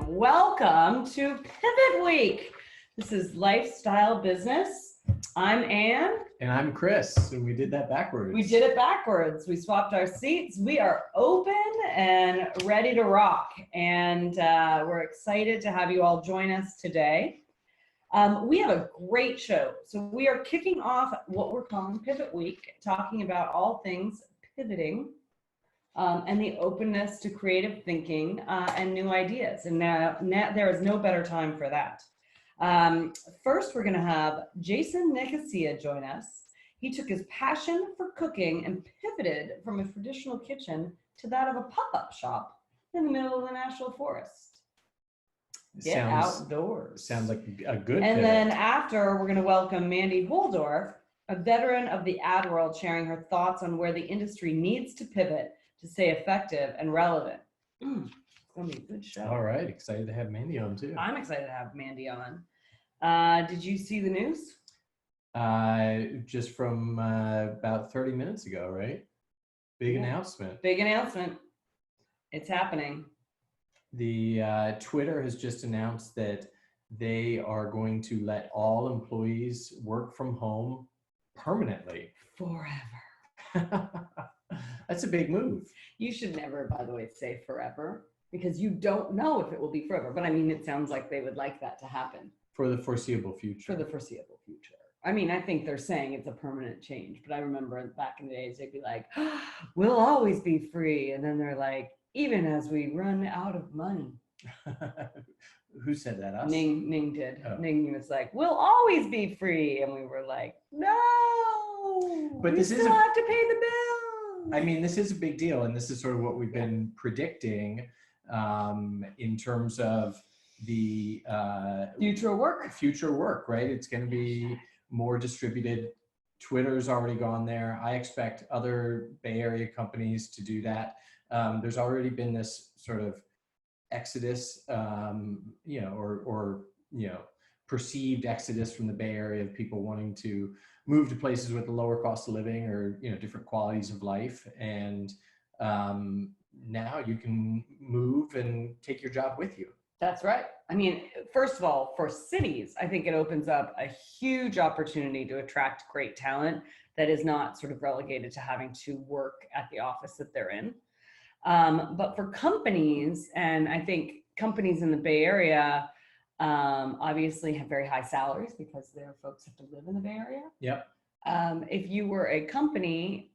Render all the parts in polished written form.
Welcome to Pivot Week. This is Lifestyle Business. I'm Ann. And I'm Chris, and we did that backwards. We did it backwards. We swapped our seats. We are open and ready to rock. And we're excited to have you all join us today. We have a great show. So we are kicking off what we're calling Pivot Week, talking about all things pivoting and the openness to creative thinking and new ideas. And now there is no better time for that. First, we're going to have Jason Nicosia join us. He took his passion for cooking and pivoted from a traditional kitchen to that of a pop-up shop in the middle of the National Forest. Get outdoors. Sounds like a good And pivot. then after, we're going to welcome Mandi Holdorf, a veteran of the ad world, sharing her thoughts on where the industry needs to pivot to stay effective and relevant. It's going to be a good show. All right. Excited to have Mandi on, too. I'm excited to have Mandi on. Did you see the news? Just from about 30 minutes ago, right? Big announcement. Big announcement. It's happening. The Twitter has just announced that they are going to let all employees work from home permanently. Forever. That's a big move. You should never, by the way, say forever, because you don't know if it will be forever. But I mean, it sounds like they would like that to happen. For the foreseeable future. For the foreseeable future. I mean, I think they're saying it's a permanent change, but I remember back in the days, they'd be like, oh, we'll always be free. And then they're like, even as we run out of money. Who said that? Us? Ning did. Oh. Ning was like, we'll always be free. And we were like, no, but we still have to pay the bill. I mean, this is a big deal. And this is sort of what we've been predicting in terms of the future work, right? It's going to be more distributed. Twitter's already gone there. I expect other Bay Area companies to do that. There's already been this sort of exodus, or perceived exodus from the Bay Area of people wanting to move to places with a lower cost of living or, different qualities of life. And now you can move and take your job with you. That's right. I mean, first of all, for cities, I think it opens up a huge opportunity to attract great talent that is not sort of relegated to having to work at the office that they're in. But for companies, and I think companies in the Bay Area obviously have very high salaries because their folks have to live in the Bay Area. Yep. If you were a company,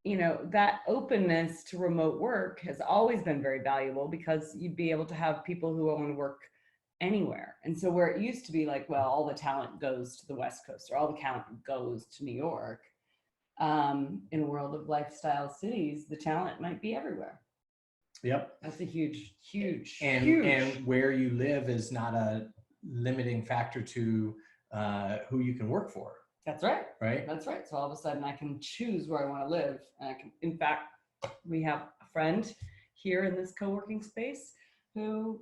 that openness to remote work has always been very valuable because you'd be able to have people who want to work anywhere. And so where it used to be like, well, all the talent goes to the West Coast or all the talent goes to New York, in a world of lifestyle cities, the talent might be everywhere. Yep. That's a huge. And where you live is not a limiting factor to who you can work for. That's right. Right. That's right. So all of a sudden I can choose where I want to live. And I can, in fact, we have a friend here in this co-working space who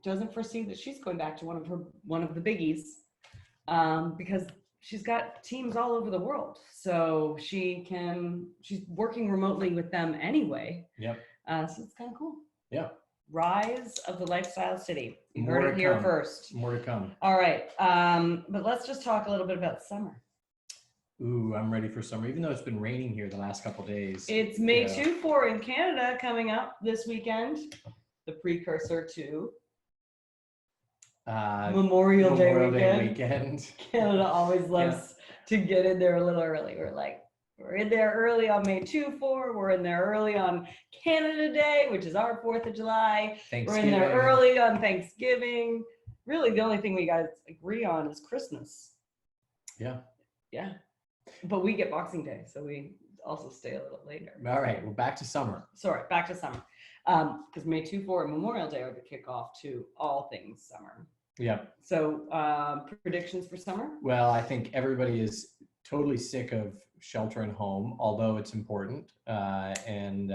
doesn't foresee that she's going back to one of the biggies because she's got teams all over the world. So she's working remotely with them anyway. Yep. So it's kind of cool. Yeah. Rise of the lifestyle city. You More heard it here first. More to come. All right. But let's just talk a little bit about summer. Ooh, I'm ready for summer, even though it's been raining here the last couple of days. It's May 2-4 in Canada coming up this weekend, the precursor to Memorial Day weekend. Canada always loves to get in there a little early. We're in there early on May 2-4. We're in there early on Canada Day, which is our 4th of July. We're in there early on Thanksgiving. Really, the only thing we guys agree on is Christmas. Yeah. Yeah. But we get Boxing Day, so we also stay a little later. All right, well, back to summer. Sorry, back to summer. Because May 2-4 and Memorial Day are the kickoff to all things summer. Yeah. So predictions for summer? Well, I think everybody is totally sick of sheltering home, although it's important. And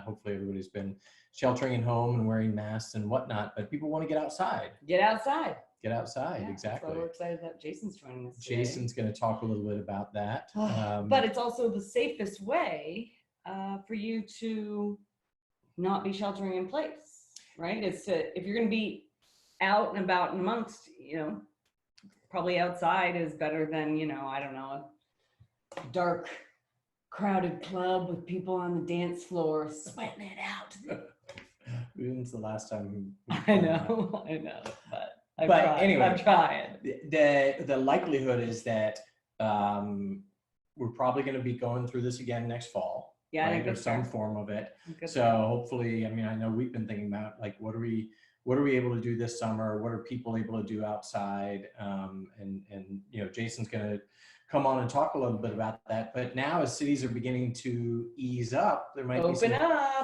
hopefully everybody's been sheltering at home and wearing masks and whatnot, but people want to get outside. Get outside. Get outside, Yeah, exactly. So we're excited that Jason's joining us today. Jason's going to talk a little bit about that. But it's also the safest way for you to not be sheltering in place, right? It's to, if you're going to be out and about and amongst, probably outside is better than, I don't know, a dark, crowded club with people on the dance floor sweating it out. When's the last time? I know, but anyway, I'm trying. The likelihood is that we're probably going to be going through this again next fall. Yeah, right? Or some form of it. So hopefully, I mean, I know we've been thinking about like, what are we able to do this summer? What are people able to do outside? And Jason's going to come on and talk a little bit about that. But now, as cities are beginning to ease up, there might be some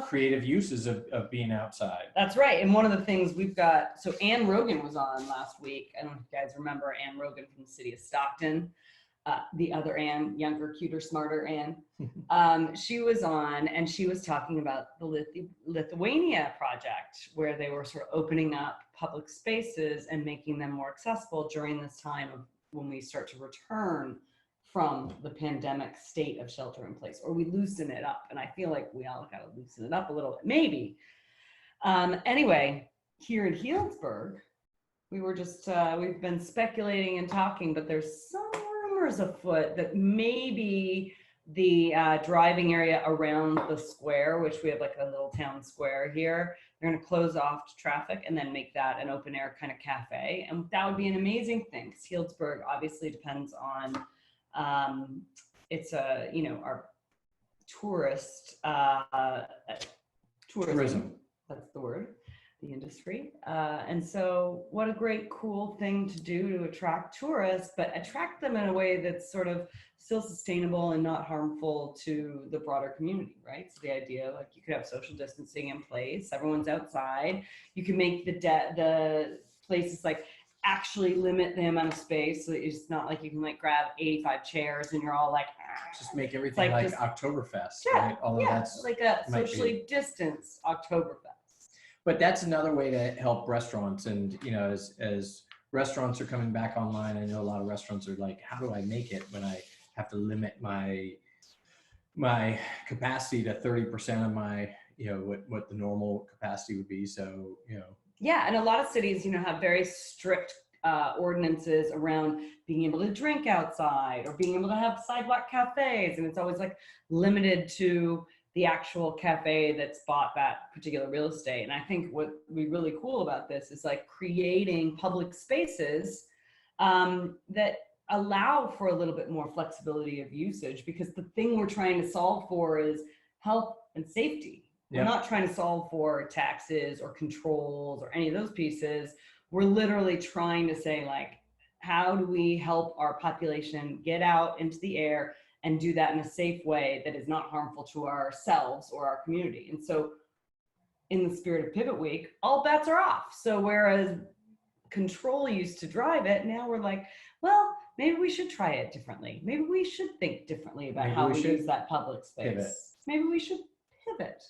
creative uses of being outside. That's right. And one of the things we've got, so Ann Rogan was on last week. I don't know if you guys remember Ann Rogan from the city of Stockton. The other Ann, younger, cuter, smarter Ann. She was on and she was talking about the Lithuania project, where they were sort of opening up public spaces and making them more accessible during this time of when we start to return from the pandemic state of shelter in place, or we loosen it up. And I feel like we all got to loosen it up a little bit, maybe. Anyway, here in Healdsburg, we were just, we've been speculating and talking, but there's some rumors afoot that maybe the driving area around the square, which we have like a little town square here, they're going to close off to traffic and then make that an open air kind of cafe. And that would be an amazing thing, because Healdsburg obviously depends on, it's a, our tourism. That's the word. The industry. And so what a great, cool thing to do to attract tourists, but attract them in a way that's sort of still sustainable and not harmful to the broader community, right? So the idea, like, you could have social distancing in place, everyone's outside, you can make the places like actually limit the amount of space, so it's not like you can like grab 85 chairs and you're all like, just make everything like Oktoberfest, right? Although that's like a socially distanced Oktoberfest. But that's another way to help restaurants. And, as restaurants are coming back online, I know a lot of restaurants are like, how do I make it when I have to limit my capacity to 30% of my, what the normal capacity would be. So, Yeah. And a lot of cities, have very strict ordinances around being able to drink outside or being able to have sidewalk cafes. And it's always like limited to the actual cafe that's bought that particular real estate. And I think what would be really cool about this is like creating public spaces that allow for a little bit more flexibility of usage, because the thing we're trying to solve for is health and safety. We're not trying to solve for taxes or controls or any of those pieces. We're literally trying to say, like, how do we help our population get out into the air and do that in a safe way that is not harmful to ourselves or our community? And so in the spirit of Pivot Week, all bets are off. So whereas control used to drive it, now we're like, well, maybe we should try it differently. Maybe we should think differently about how we use that public space. Pivot. Maybe we should pivot.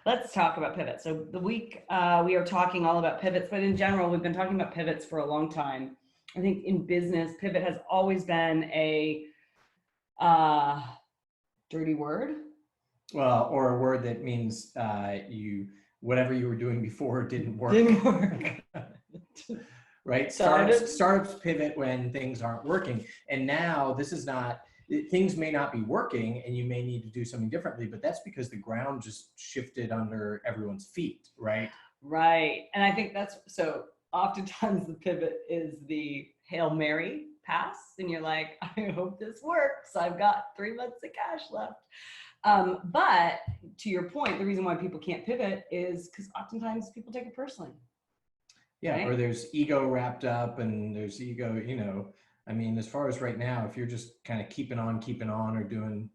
Let's talk about pivot. So the week we are talking all about pivots, but in general, we've been talking about pivots for a long time. I think in business, pivot has always been a dirty word. Well, or a word that means whatever you were doing before didn't work. Right? Startups pivot when things aren't working. And now this is not, things may not be working and you may need to do something differently, but that's because the ground just shifted under everyone's feet, right? Right. And I think that's, so oftentimes the pivot is the Hail Mary pass. And you're like, I hope this works. I've got 3 months of cash left. But to your point, the reason why people can't pivot is because oftentimes people take it personally. Yeah, right? Or there's ego wrapped up, and there's ego, I mean, as far as right now, if you're just kind of keeping on or doing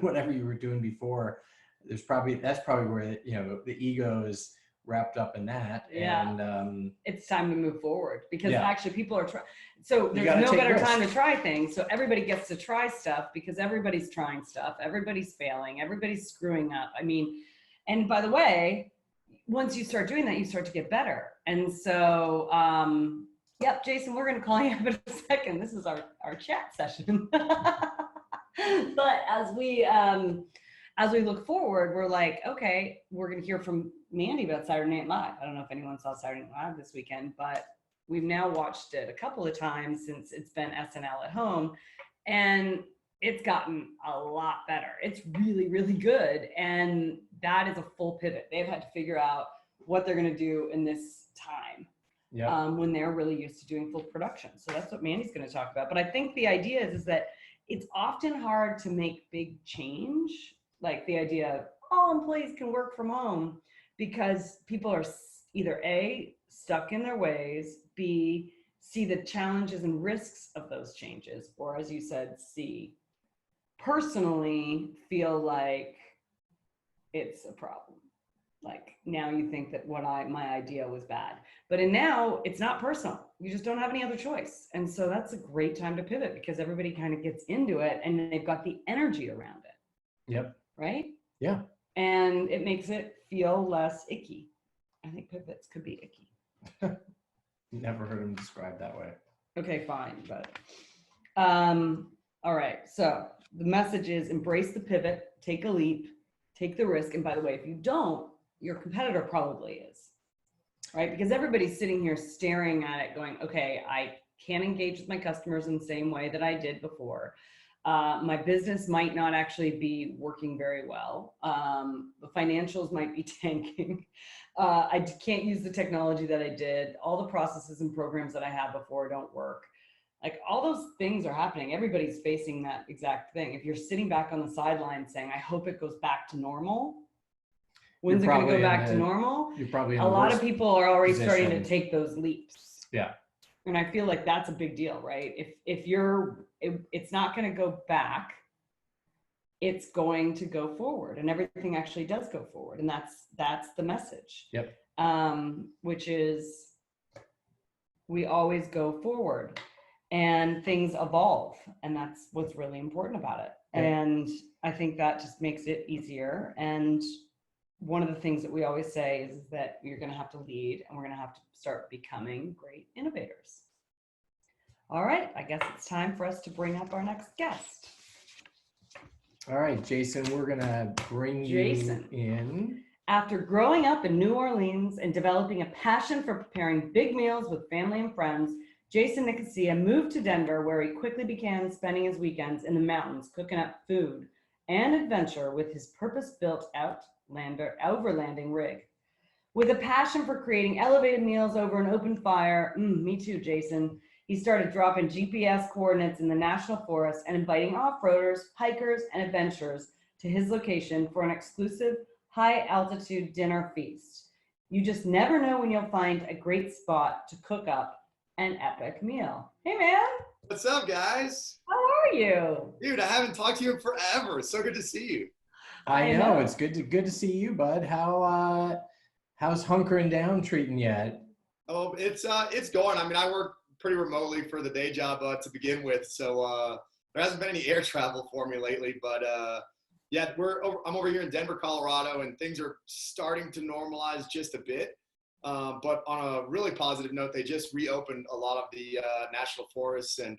whatever you were doing before, that's probably where, the ego is wrapped up in that. Yeah. And it's time to move forward, because actually people are trying. So there's no better time to try things. So everybody gets to try stuff because everybody's trying stuff. Everybody's failing. Everybody's screwing up. I mean, and by the way, once you start doing that, you start to get better. And so, yep, Jason, we're going to call you up in a second. This is our chat session. But as we look forward, we're like, okay, we're going to hear from Mandi about Saturday Night Live. I don't know if anyone saw Saturday Night Live this weekend, but we've now watched it a couple of times since it's been SNL at home, and it's gotten a lot better. It's really, really good. And that is a full pivot. They've had to figure out what they're going to do in this time. Yeah. When they're really used to doing full production. So that's what Mandi's going to talk about. But I think the idea is that it's often hard to make big change, like the idea of all employees can work from home, because people are either A, stuck in their ways, B, see the challenges and risks of those changes, or as you said, C, personally feel like it's a problem. Like now you think that my idea was bad, but now it's not personal. You just don't have any other choice. And so that's a great time to pivot because everybody kind of gets into it and they've got the energy around it. Yep. Right? Yeah. And it makes it feel less icky. I think pivots could be icky. Never heard him described that way. Okay, fine. But all right. So the message is embrace the pivot, take a leap, take the risk. And by the way, if you don't, your competitor probably is, right? Because everybody's sitting here staring at it going, okay, I can't engage with my customers in the same way that I did before. My business might not actually be working very well. The financials might be tanking. I can't use the technology that I did. All the processes and programs that I had before don't work. Like all those things are happening. Everybody's facing that exact thing. If you're sitting back on the sideline saying, I hope it goes back to normal, when's it going to go back to normal? You're probably a lot of people are already starting to take those leaps. Yeah. And I feel like that's a big deal, right? It's not going to go back, it's going to go forward, and everything actually does go forward. And that's the message. Yep. Which is we always go forward and things evolve. And that's what's really important about it. Yep. And I think that just makes it easier. And one of the things that we always say is that you're going to have to lead and we're going to have to start becoming great innovators. All right, I guess it's time for us to bring up our next guest. All right, Jason, we're going to bring you in. After growing up in New Orleans and developing a passion for preparing big meals with family and friends, Jason Nicosia moved to Denver, where he quickly began spending his weekends in the mountains cooking up food and adventure with his purpose-built Overlanding Rig. With a passion for creating elevated meals over an open fire, me too, Jason, he started dropping GPS coordinates in the National Forest and inviting off-roaders, hikers, and adventurers to his location for an exclusive high-altitude dinner feast. You just never know when you'll find a great spot to cook up an epic meal. Hey, man. What's up, guys? How are you? Dude, I haven't talked to you in forever. It's so good to see you. I know. It's good to see you, bud. How's hunkering down treating you? Oh, it's going. I mean, I work pretty remotely for the day job to begin with, so there hasn't been any air travel for me lately. But yeah, I'm over here in Denver, Colorado, and things are starting to normalize just a bit. But on a really positive note, they just reopened a lot of the national forests and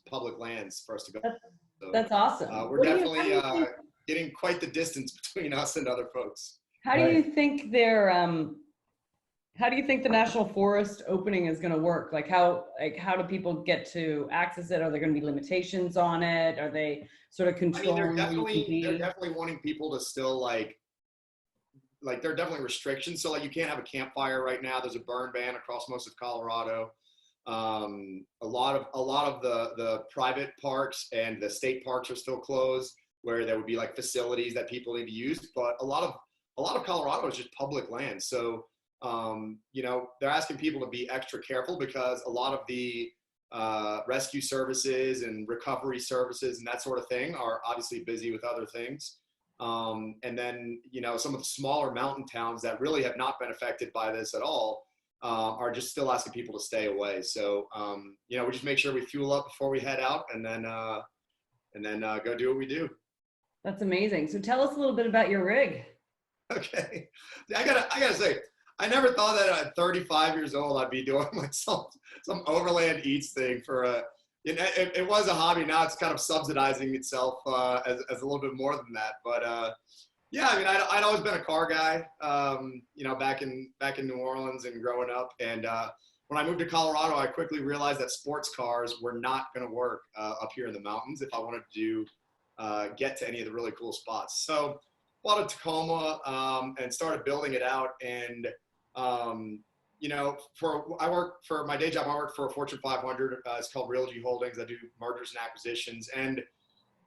public lands for us to go. That's awesome. We're definitely getting quite the distance between us and other folks. How do you think how do you think the national forest opening is going to work? How do people get to access it? Are there going to be limitations on it? Are they sort of controlling? I mean, they're definitely wanting people to still like there are definitely restrictions. So like you can't have a campfire right now. There's a burn ban across most of Colorado. A lot of the private parks and the state parks are still closed, where there would be like facilities that people need to use. But a lot of Colorado is just public land. So they're asking people to be extra careful because a lot of the rescue services and recovery services and that sort of thing are obviously busy with other things. And then, some of the smaller mountain towns that really have not been affected by this at all are just still asking people to stay away. So, we just make sure we fuel up before we head out and then go do what we do. That's amazing. So tell us a little bit about your rig. Okay. I gotta say, I never thought that at 35 years old, I'd be doing like some overland eats thing for it was a hobby. Now it's kind of subsidizing itself as a little bit more than that. But yeah, I mean, I'd always been a car guy, you know, back in New Orleans and growing up. And when I moved to Colorado, I quickly realized that sports cars were not going to work up here in the mountains if I wanted to get to any of the really cool spots. So bought a Tacoma and started building it out. And you know, I work for my day job. I work for a Fortune 500. It's called Realty Holdings. I do mergers and acquisitions, and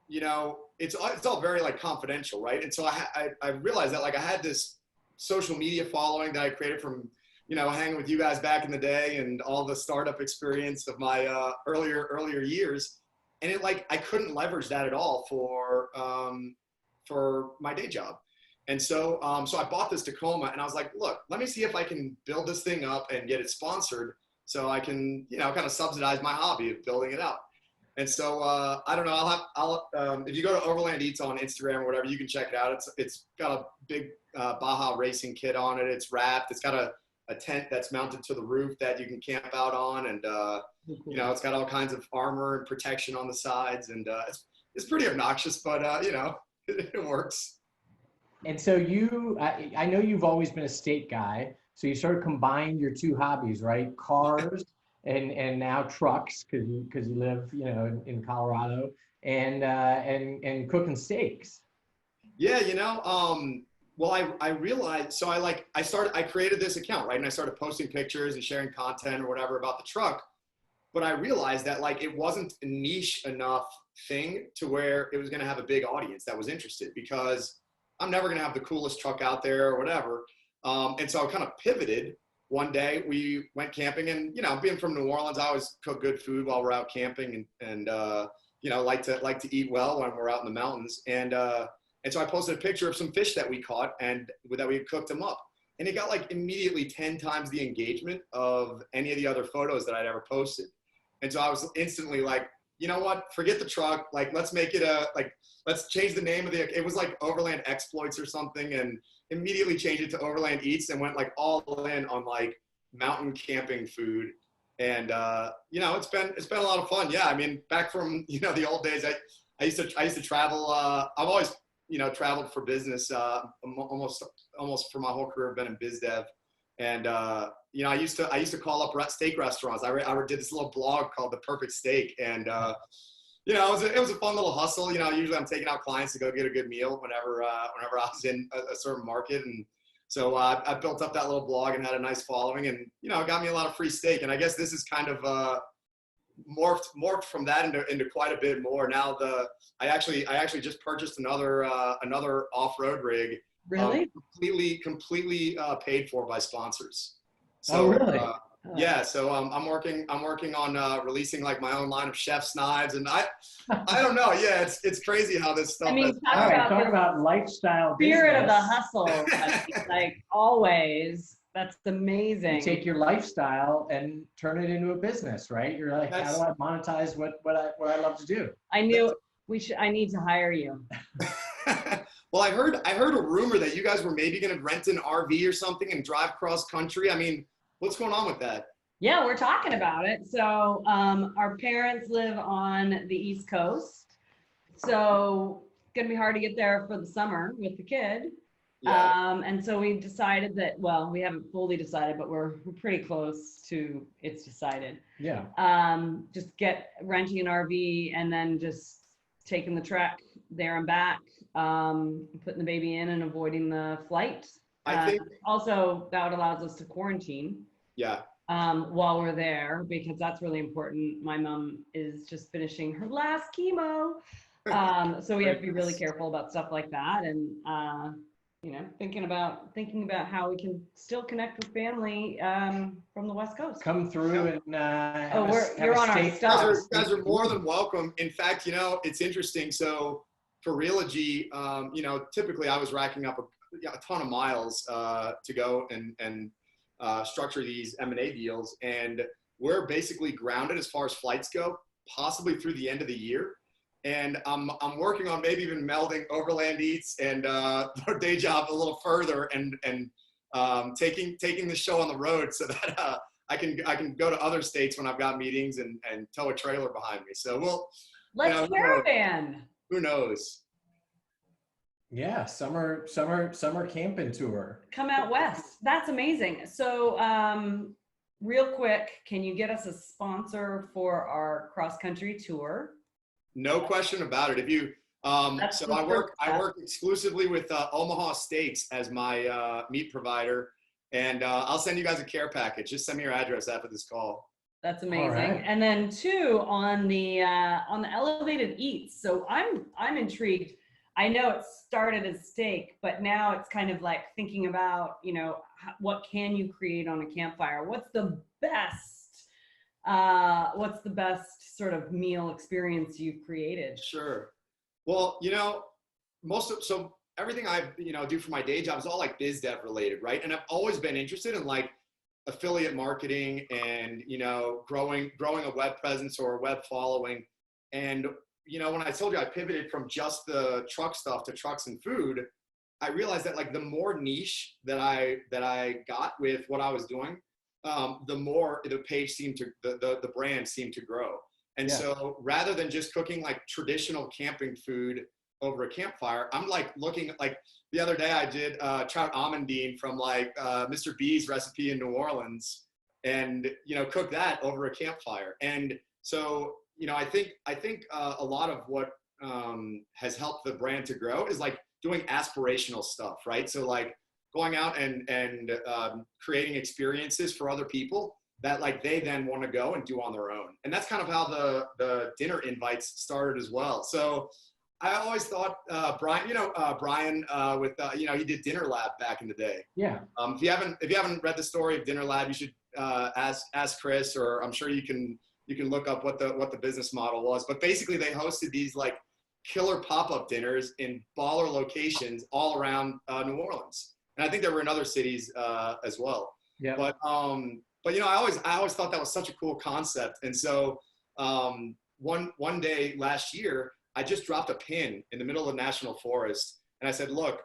you know, it's all very like confidential, right? And so I realized that like I had this social media following that I created from, you know, hanging with you guys back in the day and all the startup experience of my earlier years, and it like I couldn't leverage that at all for my day job. And so so I bought this Tacoma, and I was like, look, let me see if I can build this thing up and get it sponsored so I can, you know, kind of subsidize my hobby of building it out. And so I don't know. I'll if you go to Overland Eats on Instagram or whatever, you can check it out. It's got a big Baja racing kit on it. It's wrapped. It's got a tent that's mounted to the roof that you can camp out on, and you know, it's got all kinds of armor and protection on the sides, and it's pretty obnoxious, but you know, it works. And so I know you've always been a state guy. So you sort of combined your two hobbies, right? Cars. And now trucks, because you live, you know, in Colorado, and cooking steaks. Yeah, you know, well, I realized, so I created this account, right? And I started posting pictures and sharing content or whatever about the truck. But I realized that like it wasn't a niche enough thing to where it was going to have a big audience that was interested, because I'm never going to have the coolest truck out there or whatever. And so I kind of pivoted. One day we went camping, and, you know, being from New Orleans, I always cook good food while we're out camping, and you know, like to eat well when we're out in the mountains. And so I posted a picture of some fish that we caught and that we had cooked them up. And it got like immediately 10 times the engagement of any of the other photos that I'd ever posted. And so I was instantly like, you know what, forget the truck. Like, let's make it let's change the name of it was like Overland Exploits or something, and immediately changed it to Overland Eats, and went like all in on like mountain camping food. And you know, it's been a lot of fun. Yeah, I mean, back from, you know, the old days, I used to travel. I've always, you know, traveled for business. Almost for my whole career, I've been in biz dev. And you know, I used to call up steak restaurants. I did this little blog called The Perfect Steak, and you know, it was a fun little hustle. You know, usually I'm taking out clients to go get a good meal whenever I was in a certain market. And so I built up that little blog and had a nice following, and, you know, it got me a lot of free steak. And I guess this is kind of morphed from that into quite a bit more. Now I actually just purchased another off-road rig. Really? Completely paid for by sponsors. So, oh, really? Yeah, so I'm working on releasing like my own line of chef's knives, and I don't know. Yeah, it's crazy how this stuff. I mean, talk about lifestyle. Spirit business. of the hustle, like always. That's amazing. You take your lifestyle and turn it into a business, right? You're like, how do I monetize what I love to do? I knew I need to hire you. Well, I heard a rumor that you guys were maybe going to rent an RV or something and drive cross country. I mean, what's going on with that? Yeah, we're talking about it. So our parents live on the East Coast, so it's gonna be hard to get there for the summer with the kid. Yeah. And so we decided that, well, we haven't fully decided, but we're pretty close to it's decided. Yeah. Just renting an RV and then just taking the trek there and back, putting the baby in and avoiding the flight. I think also that allows us to quarantine. Yeah. While we're there, because that's really important. My mom is just finishing her last chemo. So we have to be really careful about stuff like that. And, you know, thinking about how we can still connect with family from the West Coast. Come through and you're on our stuff. You guys are more than welcome. In fact, you know, it's interesting. So for Realogy, you know, typically I was racking up a ton of miles to go and structure these M&A deals, and we're basically grounded as far as flights go, possibly through the end of the year. And I'm working on maybe even melding Overland Eats and our day job a little further, and taking the show on the road so that I can go to other states when I've got meetings and tow a trailer behind me. So Let's caravan. Who knows? Yeah, summer camping tour. Come out west. That's amazing. So, real quick, can you get us a sponsor for our cross country tour? No question about it. If you so I work exclusively with Omaha Steaks as my meat provider, and I'll send you guys a care package. Just send me your address after this call. That's amazing. Right. And then two, on the elevated eats. So I'm intrigued. I know it started as steak, but now it's kind of like thinking about, you know, what can you create on a campfire? What's the best sort of meal experience you've created? Sure. Well, you know, so everything I, you know, do for my day job is all like biz dev related, right? And I've always been interested in like affiliate marketing and, you know, growing a web presence or a web following. And, you know, when I told you I pivoted from just the truck stuff to trucks and food, I realized that like the more niche that I got with what I was doing, the more the page seemed to, the brand seemed to grow. And so rather than just cooking like traditional camping food over a campfire, I'm like looking at, like the other day I did trout amandine from like Mr. B's recipe in New Orleans, and, you know, cook that over a campfire. And so, you know, I think a lot of what has helped the brand to grow is like doing aspirational stuff, right? So like going out and creating experiences for other people that like they then want to go and do on their own. And that's kind of how the dinner invites started as well. So I always thought Brian, with you know, he did Dinner Lab back in the day. Yeah. If you haven't read the story of Dinner Lab, you should ask Chris, or I'm sure you can look up what the business model was. But basically they hosted these like killer pop-up dinners in baller locations all around New Orleans. And I think there were in other cities as well. Yeah. But you know, I always thought that was such a cool concept. And so one day last year, I just dropped a pin in the middle of the National Forest, and I said, look,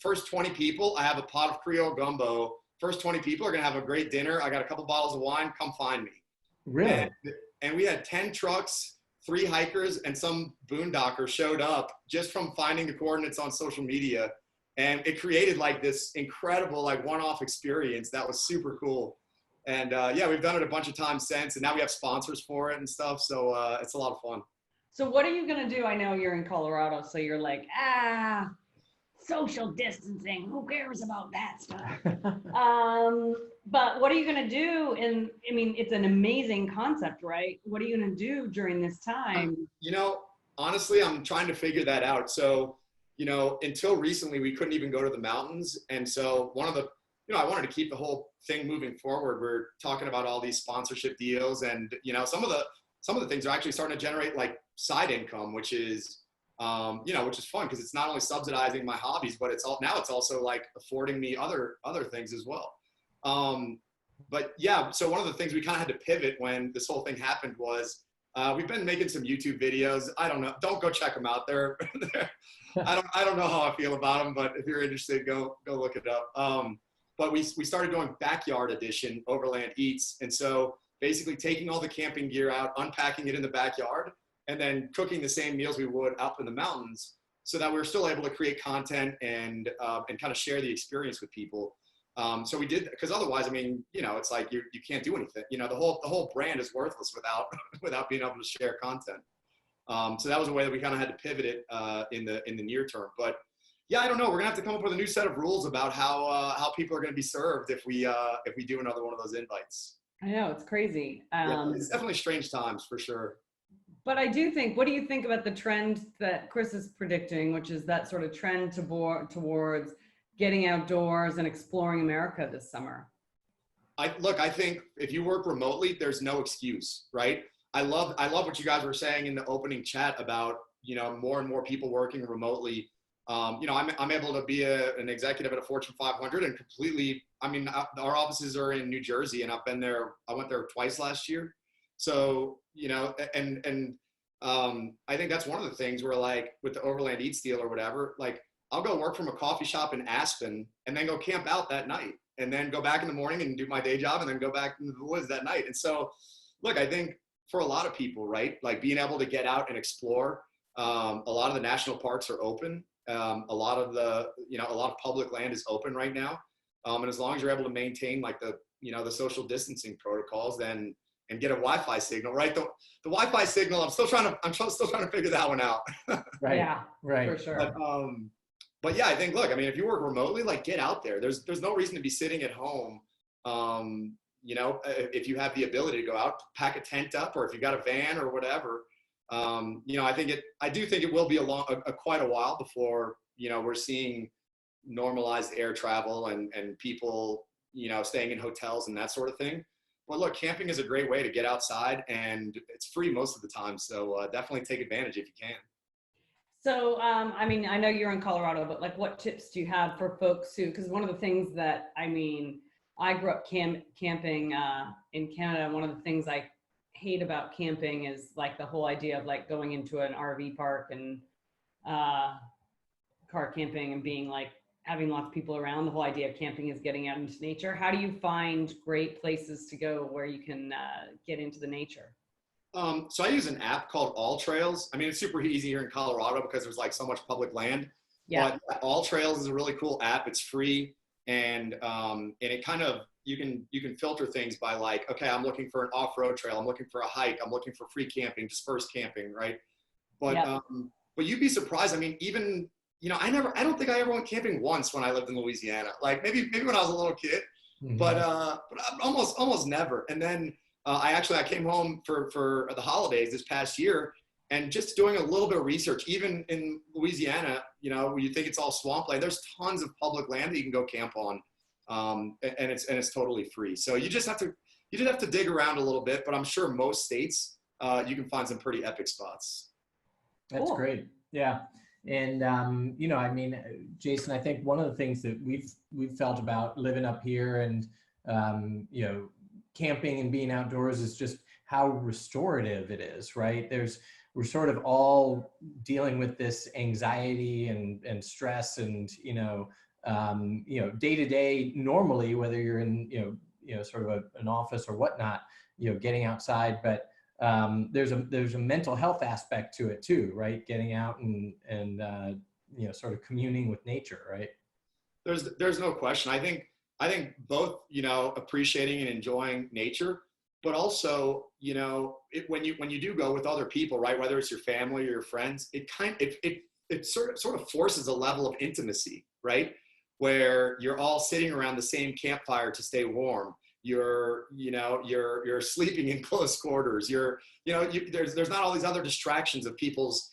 first 20 people, I have a pot of Creole gumbo. First 20 people are gonna have a great dinner. I got a couple bottles of wine. Come find me. Really? And we had 10 trucks, 3 hikers, and some boondocker showed up just from finding the coordinates on social media. And it created like this incredible like one-off experience that was super cool. And yeah, we've done it a bunch of times since, and now we have sponsors for it and stuff. So it's a lot of fun. So what are you going to do? I know you're in Colorado, so you're like, social distancing. Who cares about that stuff? But what are you going to do? And I mean, it's an amazing concept, right? What are you going to do during this time? You know, honestly, I'm trying to figure that out. So, you know, until recently, we couldn't even go to the mountains. And so one of the, you know, I wanted to keep the whole thing moving forward. We're talking about all these sponsorship deals, and, you know, some of the things are actually starting to generate like side income, which is, you know, which is fun because it's not only subsidizing my hobbies, but it's also like affording me other things as well. But yeah, so one of the things we kind of had to pivot when this whole thing happened was we've been making some YouTube videos. I don't know, don't go check them out. They're I don't know how I feel about them, but if you're interested, go look it up. But we started doing backyard edition Overland Eats, and so basically taking all the camping gear out, unpacking it in the backyard, and then cooking the same meals we would up in the mountains, so that we were still able to create content and kind of share the experience with people. So we did, because otherwise, I mean, you know, it's like you can't do anything. You know, the whole brand is worthless without being able to share content. So that was a way that we kind of had to pivot it in the near term. But yeah, I don't know. We're gonna have to come up with a new set of rules about how people are gonna be served if we do another one of those invites. I know, it's crazy. Yeah, it's definitely strange times for sure. But I do think, what do you think about the trend that Chris is predicting, which is that sort of trend towards getting outdoors and exploring America this summer? I think if you work remotely, there's no excuse, right? I love what you guys were saying in the opening chat about, you know, more and more people working remotely. You know, I'm able to be an executive at a Fortune 500 and completely, I mean, our offices are in New Jersey, and I went there twice last year. So, you know, and I think that's one of the things where, like, with the Overland Eats deal or whatever, like, I'll go work from a coffee shop in Aspen and then go camp out that night and then go back in the morning and do my day job and then go back into the woods that night. And so, look, I think for a lot of people, right, like being able to get out and explore, a lot of the national parks are open. A lot of a lot of public land is open right now. And as long as you're able to maintain like the social distancing protocols, then and get a Wi-Fi signal, right? The Wi-Fi signal, I'm still trying to figure that one out. Right. Yeah, Right. for sure. But yeah, I think, look, I mean, if you work remotely, like get out there. There's no reason to be sitting at home. If you have the ability to go out, pack a tent up, or if you got a van or whatever, I do think it will be quite a while before, we're seeing normalized air travel and people, staying in hotels and that sort of thing. But look, camping is a great way to get outside and it's free most of the time. So definitely take advantage if you can. So, I mean, I know you're in Colorado, but like what tips do you have for folks who, because one of the things that, I mean, I grew up camping in Canada. And one of the things I hate about camping is like the whole idea of like going into an RV park and car camping and being like, having lots of people around. The whole idea of camping is getting out into nature. How do you find great places to go where you can get into the nature? So I use an app called All Trails. I mean, it's super easy here in Colorado because there's like so much public land. Yeah. But All Trails is a really cool app. It's free, and it kind of you can filter things by like, okay, I'm looking for an off-road trail. I'm looking for a hike. I'm looking for free camping, dispersed camping, right? But Yeah. But you'd be surprised. I mean, even I don't think I ever went camping once when I lived in Louisiana. Like maybe when I was a little kid, Mm-hmm. but almost never. And then I came home for the holidays this past year, and just doing a little bit of research, even in Louisiana, where you think it's all swampland, there's tons of public land that you can go camp on, and it's totally free. So you just have to dig around a little bit, but I'm sure most states you can find some pretty epic spots. That's Cool. great. Yeah. And, I mean, Jason, I think one of the things that we've felt about living up here and, camping and being outdoors is just how restorative it is, right? We're sort of all dealing with this anxiety and stress and, day to day normally, whether you're in, sort of an office or whatnot, getting outside, but there's a mental health aspect to it too, right? Getting out and sort of communing with nature, right? There's no question. I think both, appreciating and enjoying nature, but also, when you do go with other people, right? Whether it's your family or your friends, it sort of forces a level of intimacy, right? Where you're all sitting around the same campfire to stay warm. You're sleeping in close quarters. There's not all these other distractions of people's,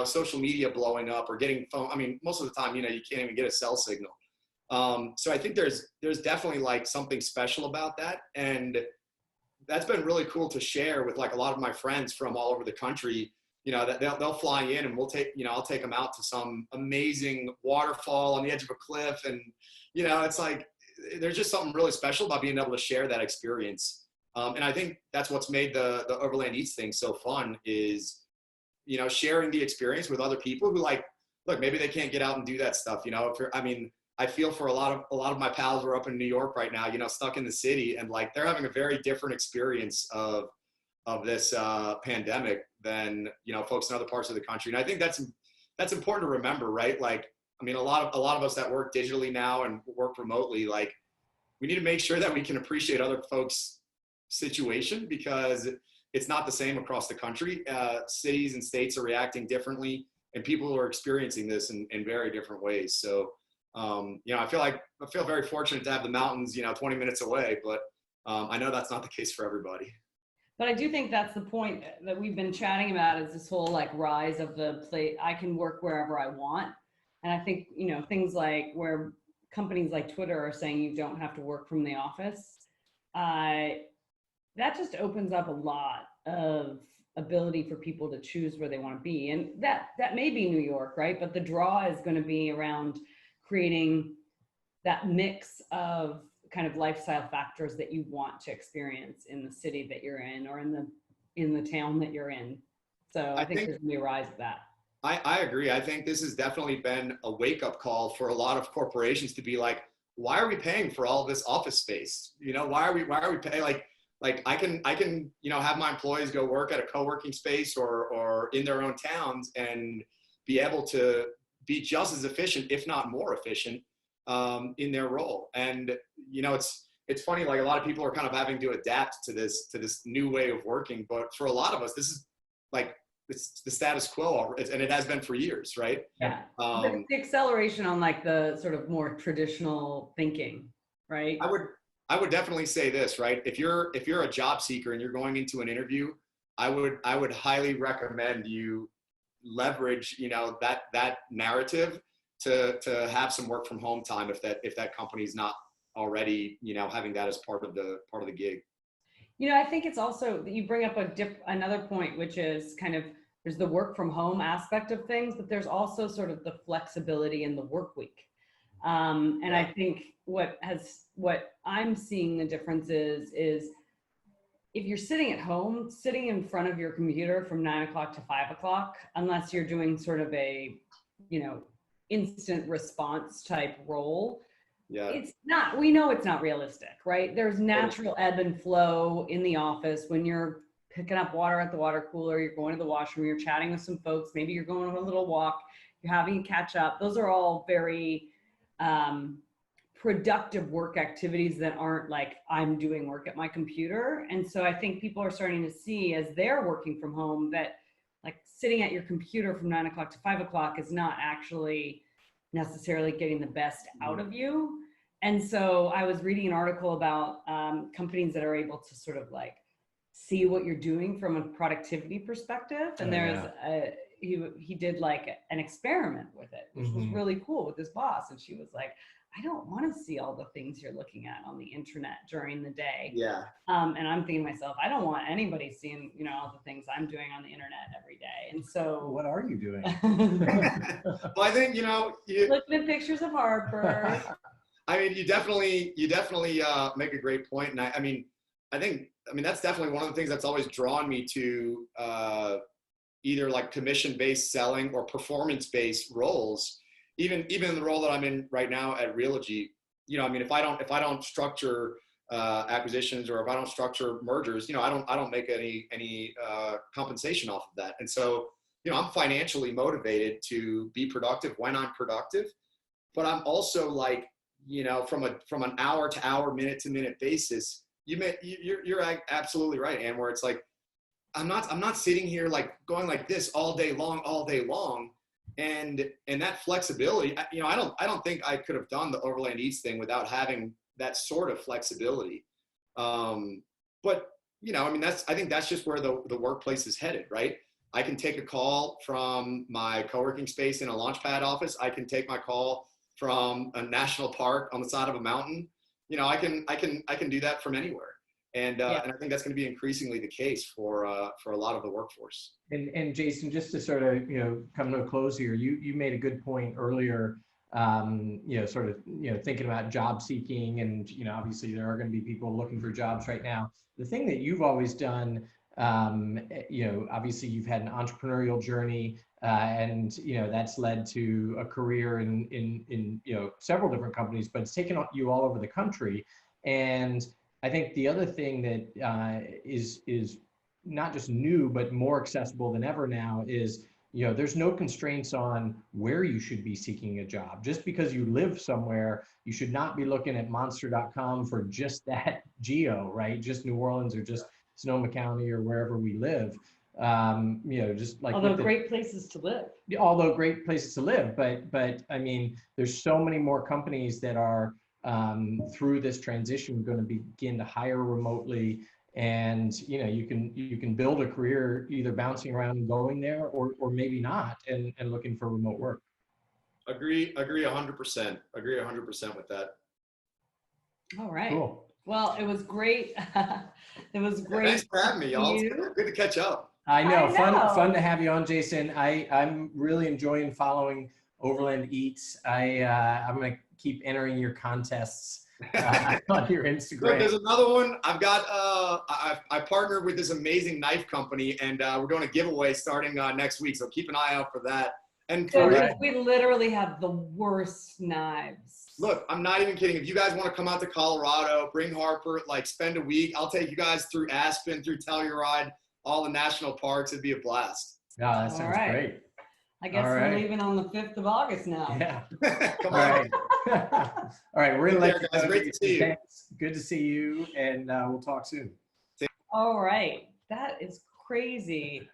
social media blowing up or getting phone. I mean, most of the time, you can't even get a cell signal. So I think there's definitely like something special about that. And that's been really cool to share with like a lot of my friends from all over the country, that they'll fly in and I'll take them out to some amazing waterfall on the edge of a cliff. And, it's like, there's just something really special about being able to share that experience. And I think that's what's made the Overland Eats thing so fun is, sharing the experience with other people who like, look, maybe they can't get out and do that stuff. I feel for a lot of my pals who are up in New York right now, stuck in the city, and like they're having a very different experience of this pandemic than, folks in other parts of the country. And I think that's important to remember, right? Like, I mean, a lot of us that work digitally now and work remotely, like we need to make sure that we can appreciate other folks' situation because it's not the same across the country. Cities and states are reacting differently and people are experiencing this in very different ways. So, I feel very fortunate to have the mountains, 20 minutes away, but I know that's not the case for everybody. But I do think that's the point that we've been chatting about is this whole like rise of the play. I can work wherever I want. And I think, things like where companies like Twitter are saying you don't have to work from the office, that just opens up a lot of ability for people to choose where they want to be. And that may be New York, right? But the draw is going to be around creating that mix of kind of lifestyle factors that you want to experience in the city that you're in or in the town that you're in. So I think there's going to be a rise of that. I agree. I think this has definitely been a wake-up call for a lot of corporations to be like, why are we paying for all this office space? You know, why are we paying like I can, you know, have my employees go work at a co-working space or in their own towns and be able to be just as efficient, if not more efficient, in their role. And, you know, it's funny, like a lot of people are kind of having to adapt to this new way of working. But for a lot of us, this is like, it's the status quo, and it has been for years, right? Yeah. The acceleration on like the sort of more traditional thinking, right? I would definitely say this, right? If you're a job seeker and you're going into an interview, I would highly recommend you leverage, you know, that narrative to have some work from home time if that company's not already, you know, having that as part of the gig. You know, I think it's also that you bring up another point, which is kind of there's the work from home aspect of things, but there's also sort of the flexibility in the work week. And I think what I'm seeing the difference is if you're sitting at home, sitting in front of your computer from 9 o'clock to 5 o'clock, unless you're doing sort of a, you know, instant response type role, it's not, we know it's not realistic, right? There's natural ebb and flow in the office when you're picking up water at the water cooler, you're going to the washroom, you're chatting with some folks, maybe you're going on a little walk, you're having a catch up. Those are all very productive work activities that aren't like I'm doing work at my computer. And so I think people are starting to see as they're working from home that like sitting at your computer from 9 o'clock to 5 o'clock is not actually necessarily getting the best out of you. And so I was reading an article about companies that are able to sort of like see what you're doing from a productivity perspective. And he did like an experiment with it, which was really cool with his boss. And she was like, I don't want to see all the things you're looking at on the internet during the day. Yeah. And I'm thinking to myself, I don't want anybody seeing, you know, all the things I'm doing on the internet every day. And so what are you doing? Well, I think, you know, looking at pictures of Harper. I mean, you definitely make a great point. And I mean, that's definitely one of the things that's always drawn me to either like commission-based selling or performance-based roles. Even the role that I'm in right now at Realogy, you know, I mean, if I don't structure acquisitions or if I don't structure mergers, you know, I don't make any compensation off of that. And so, you know, I'm financially motivated to be productive when I'm productive, but I'm also like, you know, from an hour to hour, minute to minute basis, you're absolutely right, Ann, where it's like, I'm not sitting here like going like this all day long. And that flexibility, you know, I don't think I could have done the Overland Eats thing without having that sort of flexibility. But, you know, I mean, I think that's just where the workplace is headed, right? I can take a call from my co-working space in a Launchpad office. I can take my call from a national park on the side of a mountain. You know, I can do that from anywhere. And I think that's going to be increasingly the case for a lot of the workforce. And Jason, just to sort of, you know, come to a close here, you made a good point earlier, you know, sort of, you know, thinking about job seeking, and, you know, obviously there are going to be people looking for jobs right now. The thing that you've always done, you know, obviously you've had an entrepreneurial journey, and, you know, that's led to a career in you know, several different companies, but it's taken you all over the country. And I think the other thing that is not just new, but more accessible than ever now is, you know, there's no constraints on where you should be seeking a job. Just because you live somewhere, you should not be looking at monster.com for just that geo, right? Just New Orleans or just Sonoma County or wherever we live. You know, just like although great places to live. Although great places to live, but I mean, there's so many more companies that are through this transition going to begin to hire remotely, and, you know, you can build a career either bouncing around and going there or maybe not, and looking for remote work. Agree 100%. Agree 100% with that. All right. Cool. Well, it was great. It was great. Thanks for having me, y'all. Good to catch up. I know. Fun to have you on, Jason. I'm really enjoying following Overland Eats. I'm going to keep entering your contests on your So Instagram. there's another one. I've got, I partnered with this amazing knife company, and we're doing a giveaway starting next week. So keep an eye out for that. And So for, Right. we literally have the worst knives. look, I'm not even kidding. If you guys want to come out to Colorado, bring Harper, like spend a week. I'll take you guys through Aspen, through Telluride, all the national parks. It'd be a blast. Yeah, that All sounds right. great. I guess All we're right. leaving on the 5th of August now. Yeah. Come All on. right. All right. We're gonna Take let care, you guys. go. Great to see you. Thanks. Good to see you, and we'll talk soon. All right. That is crazy.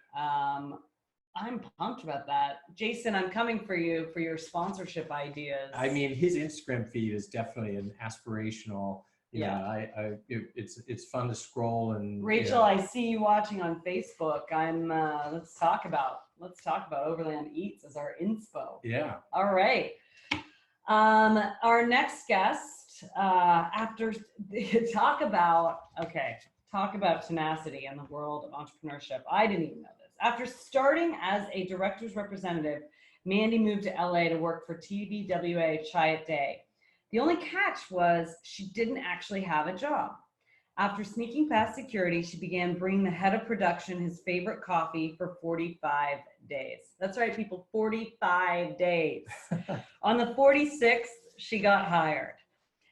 I'm pumped about that. Jason, I'm coming for you for your sponsorship ideas. I mean, his Instagram feed is definitely an aspirational. Yeah. It's fun to scroll and. Rachel, I see you watching on Facebook. Let's talk about Overland Eats as our inspo. Yeah. All right. Our next guest, after talk about tenacity in the world of entrepreneurship. I didn't even know this. After starting as a director's representative, Mandi moved to LA to work for TBWA Chiat Day. The only catch was she didn't actually have a job. After sneaking past security, she began bringing the head of production his favorite coffee for 45 days. That's right, people, 45 days. On the 46th, she got hired.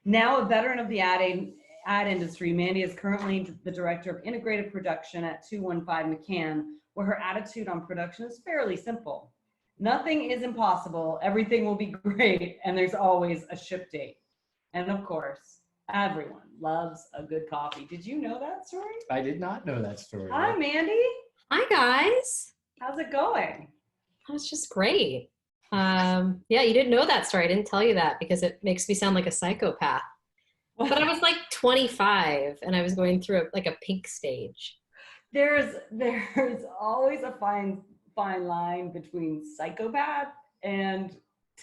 Now a veteran of the ad industry, Mandi is currently the director of integrated production at 215 McCann, where her attitude on production is fairly simple. Nothing is impossible, everything will be great, and there's always a ship date. And of course, everyone loves a good coffee. Did you know that story? I did not know that story. Hi, Mandi. Hi, guys. How's it going? That was just great. Yeah, you didn't know that story. I didn't tell you that because it makes me sound like a psychopath. But I was like 25 and I was going through like a pink stage. There's always a fine line between psychopath and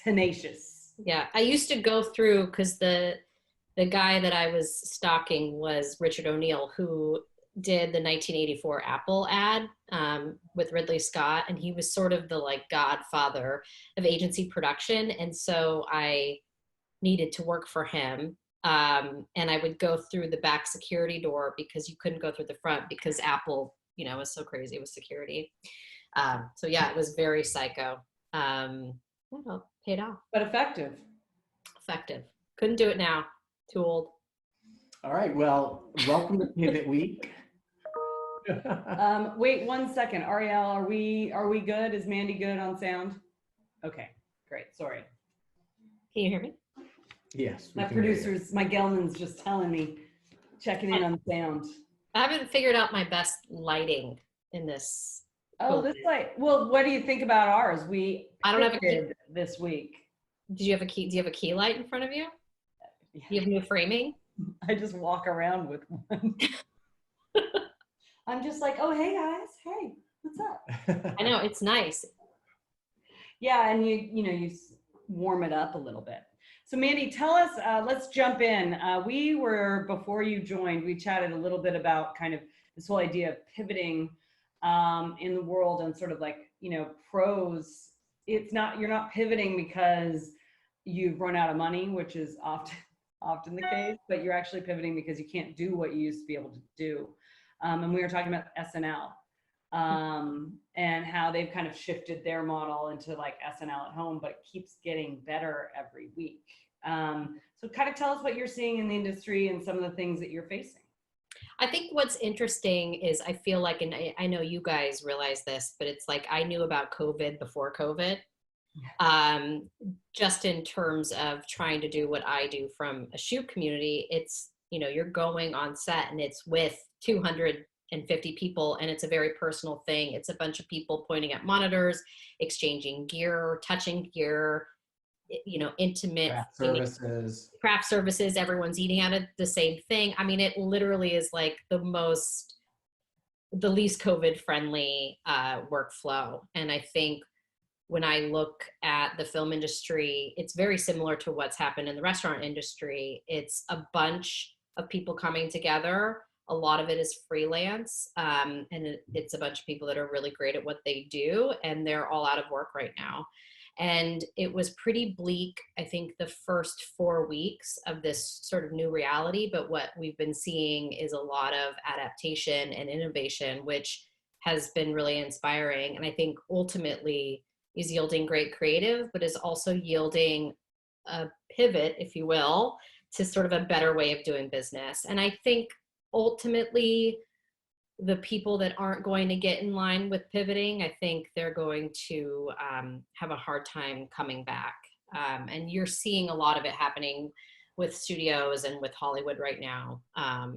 tenacious. Yeah, I used to go through because the guy that I was stalking was Richard O'Neill, who did the 1984 Apple ad with Ridley Scott, and he was sort of the like godfather of agency production, and so I needed to work for him. And I would go through the back security door because you couldn't go through the front because Apple, was so crazy with security. So yeah, it was very psycho. Paid off. But effective. Effective. Couldn't do it now. Too old. All right. Well, welcome to Pivot Week. Wait 1 second. Ariel, are we good? Is Mandi good on sound? Okay, great. Sorry. Can you hear me? Yes. My producers, my Gelman's just telling me, checking in on sound. I haven't figured out my best lighting in this. Oh, this light. Well, what do you think about ours? I don't have a key this week. Do you have a key light in front of you? Do you have new framing? I just walk around with one. I'm just like, oh, hey guys. Hey, what's up? I know, it's nice. Yeah, and you warm it up a little bit. So Mandi, tell us, let's jump in. Before you joined, we chatted a little bit about kind of this whole idea of pivoting in the world and sort of like, pros. You're not pivoting because you've run out of money, which is often the case, but you're actually pivoting because you can't do what you used to be able to do. And we were talking about SNL and how they've kind of shifted their model into like SNL at home, but it keeps getting better every week. So kind of tell us what you're seeing in the industry and some of the things that you're facing. I think what's interesting is I feel like, and I know you guys realize this, but it's like I knew about COVID before COVID. Just in terms of trying to do what I do from a shoot community, it's, you're going on set and it's with 250 people and it's a very personal thing. It's a bunch of people pointing at monitors, exchanging gear, touching gear, intimate craft services. Everyone's eating out of the same thing. I mean, it literally is like the least COVID friendly workflow. And I think when I look at the film industry, it's very similar to what's happened in the restaurant industry. It's a bunch of people coming together. A lot of it is freelance. And it's a bunch of people that are really great at what they do. And they're all out of work right now. And it was pretty bleak, I think, the first 4 weeks of this sort of new reality. But what we've been seeing is a lot of adaptation and innovation, which has been really inspiring. And I think ultimately is yielding great creative, but is also yielding a pivot, if you will, to sort of a better way of doing business. And I think ultimately, the people that aren't going to get in line with pivoting, I think they're going to have a hard time coming back. And you're seeing a lot of it happening with studios and with Hollywood right now,